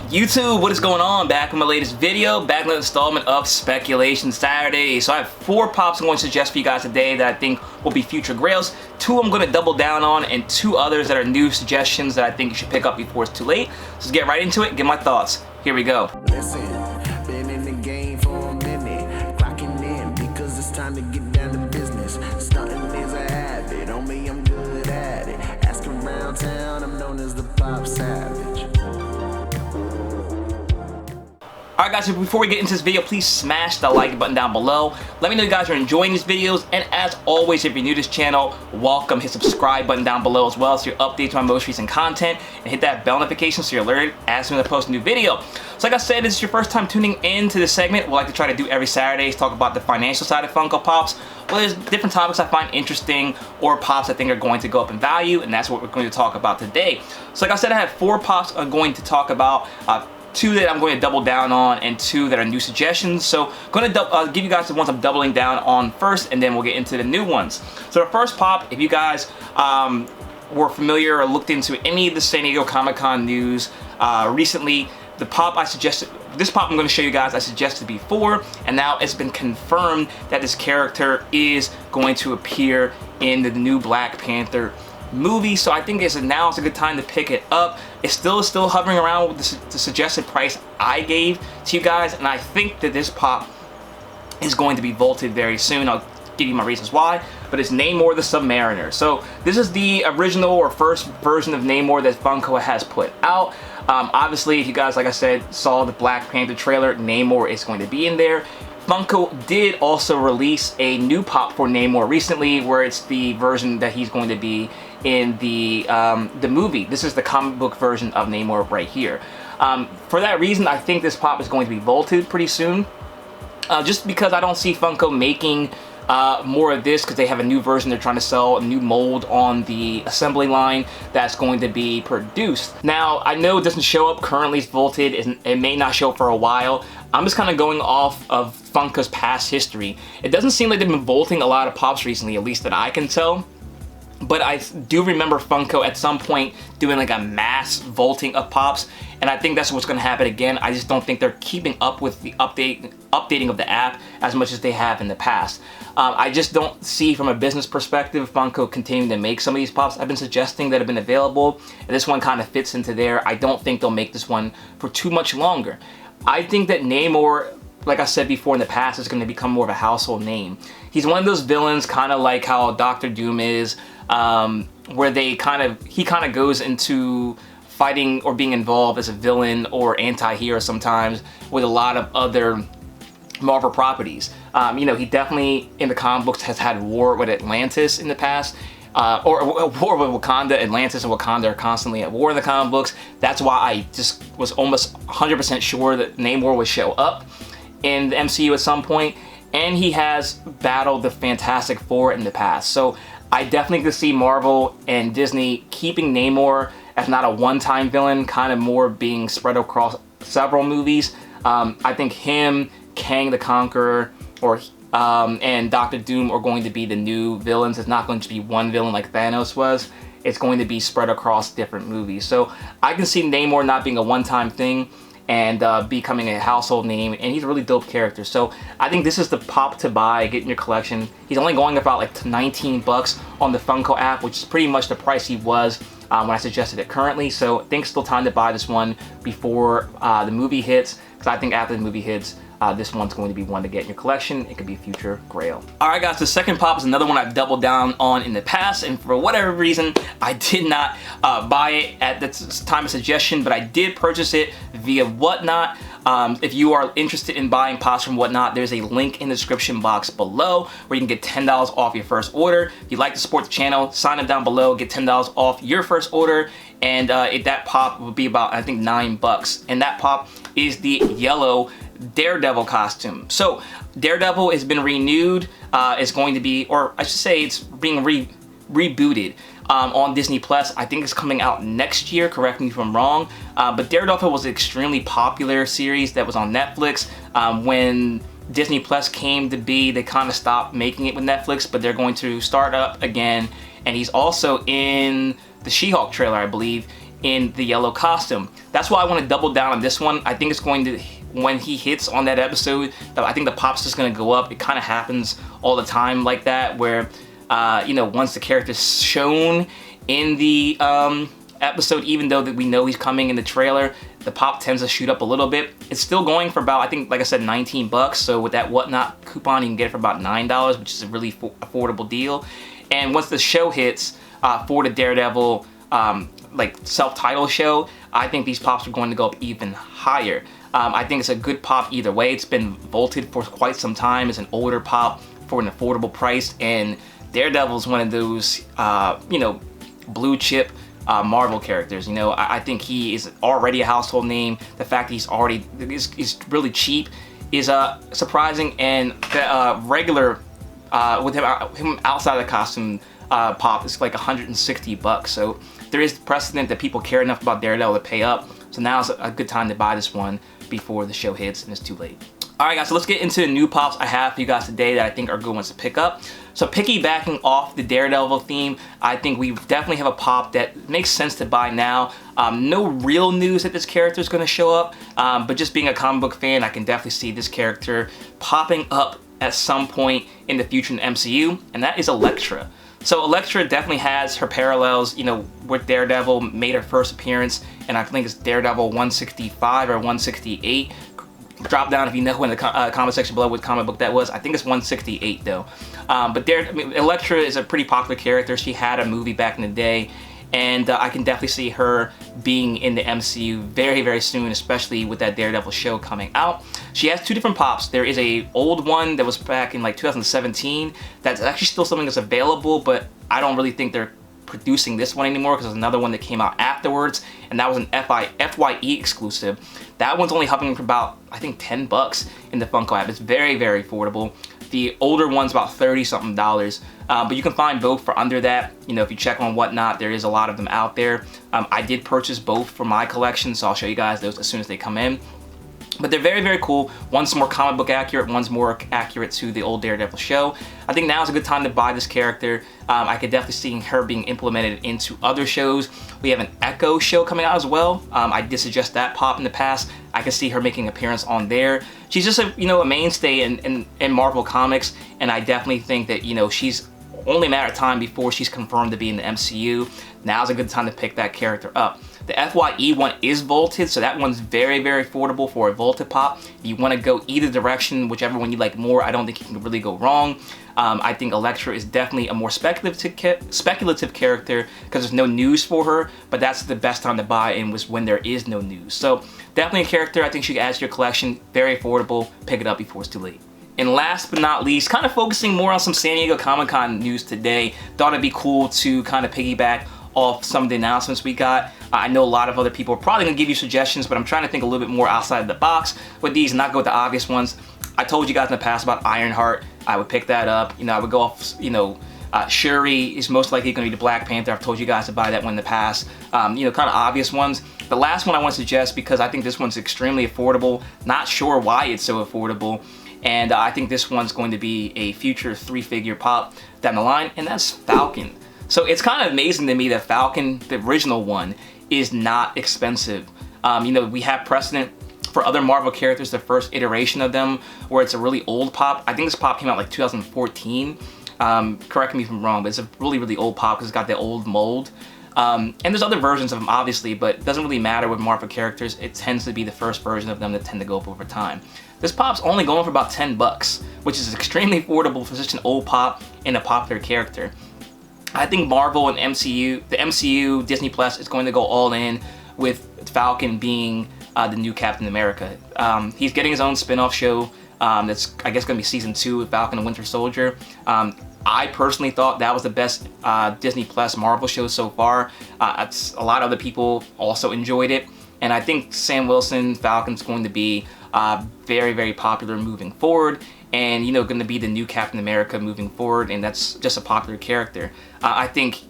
YouTube, what is going on? Back with my latest video, back with an installment of Speculation Saturday. So I have 4 pops I'm going to suggest for you guys today that I think will be future grails. 2 I'm going to double down on, and 2 others that are new suggestions that I think you should pick up before it's too late. So let's get right into it, get my thoughts. Here we go. Listen, been in the game for a minute, clocking in because it's time to get down to business. Stunting is a habit, on me I'm good at it. Asking around town, I'm known as the Popsavage. Alright guys, so before we get into this video, please smash the like button down below. Let me know you guys are enjoying these videos, and as always, if you're new to this channel, welcome. Hit subscribe button down below as well so you're updated to my most recent content, and hit that bell notification so you're alerted as soon as I post a new video. So like I said, this is your first time tuning into this segment. We'll like to try to do every Saturday, talk about the financial side of Funko Pops. Well, there's different topics I find interesting or pops I think are going to go up in value, and that's what we're going to talk about today. So like I said, I have 4 pops I'm going to talk about. 2 that I'm going to double down on, and 2 that are new suggestions. So I'm going to give you guys the ones I'm doubling down on first, and then we'll get into the new ones. So the first pop, if you guys were familiar or looked into any of the San Diego Comic-Con news recently, the pop I suggested, this pop I'm going to show you guys, I suggested before, and now it's been confirmed that this character is going to appear in the new Black Panther movie. So I think now it's a good time to pick it up. It's still hovering around with the suggested price I gave to you guys, and I think that this pop is going to be vaulted very soon. I'll give you my reasons why, but it's Namor the Submariner. So this is the original or first version of Namor that Funko has put out. Obviously, if you guys, like I said, saw the Black Panther trailer, Namor is going to be in there. Funko did also release a new pop for Namor recently, where it's the version that he's going to be in the movie. This is the comic book version of Namor right here. For that reason, I think this pop is going to be vaulted pretty soon. Just because I don't see Funko making more of this, because they have a new version they're trying to sell, a new mold on the assembly line that's going to be produced. Now, I know it doesn't show up currently, it's vaulted, it may not show up for a while. I'm just kind of going off of Funko's past history. It doesn't seem like they've been vaulting a lot of pops recently, at least that I can tell. But I do remember Funko at some point doing like a mass vaulting of pops, and I think that's what's going to happen again. I just don't think they're keeping up with the updating of the app as much as they have in the past. I just don't see, from a business perspective, Funko continuing to make some of these pops I've been suggesting that have been available, and this one kind of fits into there. I don't think they'll make this one for too much longer. I think that Namor, like I said before in the past, is going to become more of a household name. He's one of those villains, kind of like how Dr. Doom is, where he kind of goes into fighting or being involved as a villain or anti-hero sometimes with a lot of other Marvel properties. You know, he definitely in the comic books has had war with Atlantis in the past. Or war with Wakanda. Atlantis and Wakanda are constantly at war in the comic books. That's why I just was almost 100% sure that Namor would show up in the MCU at some point. And he has battled the Fantastic Four in the past. So I definitely could see Marvel and Disney keeping Namor as not a one-time villain, kind of more being spread across several movies. I think him, Kang the Conqueror, and Dr. Doom are going to be the new villains. It's not going to be one villain like Thanos was. It's going to be spread across different movies. So I can see Namor not being a one-time thing and becoming a household name, and he's a really dope character. So I think this is the pop to buy, get in your collection. He's only going about like 19 bucks on the Funko app, which is pretty much the price he was when I suggested it currently. So I think it's still time to buy this one before the movie hits, because I think after the movie hits, this one's going to be one to get in your collection. It could be a future grail. Alright guys, the second pop is another one I've doubled down on in the past, and for whatever reason, I did not buy it at the time of suggestion, but I did purchase it via Whatnot. If you are interested in buying pops from Whatnot, there's a link in the description box below where you can get $10 off your first order. If you'd like to support the channel, sign up down below, get $10 off your first order, and that pop will be about, I think, 9 bucks. And that pop is the yellow Daredevil costume. So Daredevil has been renewed. It's going to be, or I should say, it's being rebooted on Disney Plus. I think it's coming out next year, correct me if I'm wrong, but Daredevil was an extremely popular series that was on Netflix. When Disney Plus came to be, they kind of stopped making it with Netflix, but they're going to start up again, and he's also in the She-Hulk trailer, I believe, in the yellow costume. That's why I want to double down on this one. I think it's going to, when he hits on that episode, I think the pop's just going to go up. It kind of happens all the time like that, where you know, once the character's shown in the episode, even though that we know he's coming in the trailer, the pop tends to shoot up a little bit. It's still going for about, I think, like I said, 19 bucks. So with that Whatnot coupon, you can get it for about $9, which is a really affordable deal. And once the show hits for the Daredevil like self-titled show, I think these pops are going to go up even higher. I think it's a good pop either way. It's been vaulted for quite some time. It's an older pop for an affordable price, and Daredevil is one of those you know, blue chip Marvel characters. You know, I think he is already a household name. The fact that he's already is really cheap is surprising, and the regular with him outside of the costume pop is like 160 bucks. So there is precedent that people care enough about Daredevil to pay up. So now's a good time to buy this one before the show hits and it's too late. Alright guys, so let's get into the new pops I have for you guys today that I think are good ones to pick up. So piggybacking off the Daredevil theme, I think we definitely have a pop that makes sense to buy now. No real news that this character is going to show up, but just being a comic book fan, I can definitely see this character popping up at some point in the future in the MCU, and that is Elektra. So Elektra definitely has her parallels, you know, with Daredevil, made her first appearance, and I think it's Daredevil 165 or 168. Drop down if you know in the comment section below what comic book that was. I think it's 168 though. But Elektra is a pretty popular character. She had a movie back in the day, and I can definitely see her being in the MCU very, very soon, especially with that Daredevil show coming out. She has two different pops. There is a old one that was back in like 2017 that's actually still something that's available, but I don't really think they're producing this one anymore because there's another one that came out afterwards, and that was an FYE exclusive. That one's only hovering for about, I think, 10 bucks in the Funko app. It's very, very affordable. The older one's about 30 something dollars, but you can find both for under that. You know, if you check on Whatnot, there is a lot of them out there. I did purchase both for my collection, so I'll show you guys those as soon as they come in. But they're very, very cool. One's more comic book accurate, one's more accurate to the old Daredevil show. I think now is a good time to buy this character. I could definitely see her being implemented into other shows. We have an Echo show coming out as well. I did suggest that pop in the past. I can see her making an appearance on there. She's just a, you know, a mainstay in Marvel Comics, and I definitely think that, you know, she's only a matter of time before she's confirmed to be in the MCU. Now's a good time to pick that character up. The FYE one is vaulted, so that one's very, very affordable for a vaulted pop. If you want to go either direction, whichever one you like more, I don't think you can really go wrong. I think Elektra is definitely a more speculative character because there's no news for her, but that's the best time to buy and was when there is no news. So definitely a character I think she adds to your collection. Very affordable. Pick it up before it's too late. And last but not least, kind of focusing more on some San Diego Comic-Con news today, thought it'd be cool to kind of piggyback off some of the announcements we got. I know a lot of other people are probably gonna give you suggestions, but I'm trying to think a little bit more outside of the box with these and not go with the obvious ones. I told you guys in the past about Ironheart. I would pick that up. You know, I would go off, you know, Shuri is most likely gonna be the Black Panther. I've told you guys to buy that one in the past. You know, kind of obvious ones. The last one I want to suggest, because I think this one's extremely affordable. Not sure why it's so affordable. And I think this one's going to be a future 3-figure pop down the line, and that's Falcon. So it's kind of amazing to me that Falcon, the original one, is not expensive. You know, we have precedent for other Marvel characters, the first iteration of them, where it's a really old pop. I think this pop came out like 2014. Correct me if I'm wrong, but it's a really, really old pop because it's got the old mold. And there's other versions of them, obviously, but it doesn't really matter with Marvel characters. It tends to be the first version of them that tend to go up over time. This pop's only going for about 10 bucks, which is extremely affordable for such an old pop and a popular character. I think Marvel and MCU, the MCU, Disney Plus is going to go all in with Falcon being the new Captain America. He's getting his own spin-off show that's, I guess, going to be season 2 of Falcon and Winter Soldier. I personally thought that was the best Disney Plus Marvel show so far. A lot of other people also enjoyed it. And I think Sam Wilson, Falcon's going to be very, very popular moving forward. And, you know, going to be the new Captain America moving forward. And that's just a popular character. I think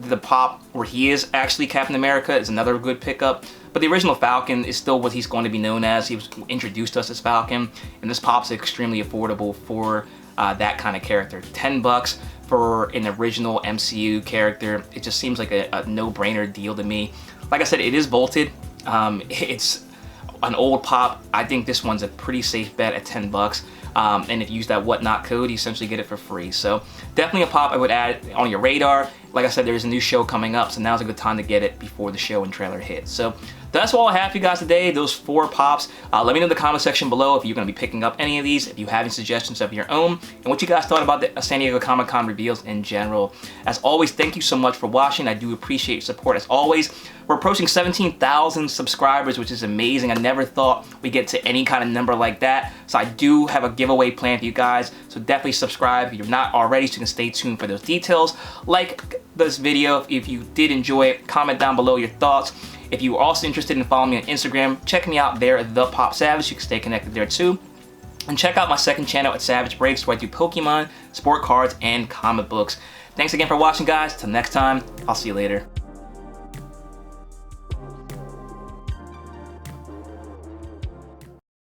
the pop where he is actually Captain America is another good pickup. But the original Falcon is still what he's going to be known as. He was introduced to us as Falcon. And this pop's extremely affordable for that kind of character. 10 bucks for an original MCU character. It just seems like a no-brainer deal to me. Like I said, it is bolted. It's an old pop. I think this one's a pretty safe bet at 10 bucks. And if you use that whatnot code, you essentially get it for free. So definitely a pop I would add on your radar. Like I said, there's a new show coming up, so now's a good time to get it before the show and trailer hits. So that's all I have for you guys today, those 4 pops. Let me know in the comment section below if you're going to be picking up any of these, if you have any suggestions of your own, and what you guys thought about the San Diego Comic-Con reveals in general. As always, thank you so much for watching. I do appreciate your support as always. We're approaching 17,000 subscribers, which is amazing. I never thought we'd get to any kind of number like that. So I do have a giveaway plan for you guys. So definitely subscribe if you're not already, so you can stay tuned for those details. Like this video if you did enjoy it. Comment down below your thoughts. If you are also interested in following me on Instagram, check me out there at ThePopSavage. You can stay connected there too. And check out my second channel at Savage Breaks, where I do Pokemon, sport cards, and comic books. Thanks again for watching, guys. Till next time, I'll see you later.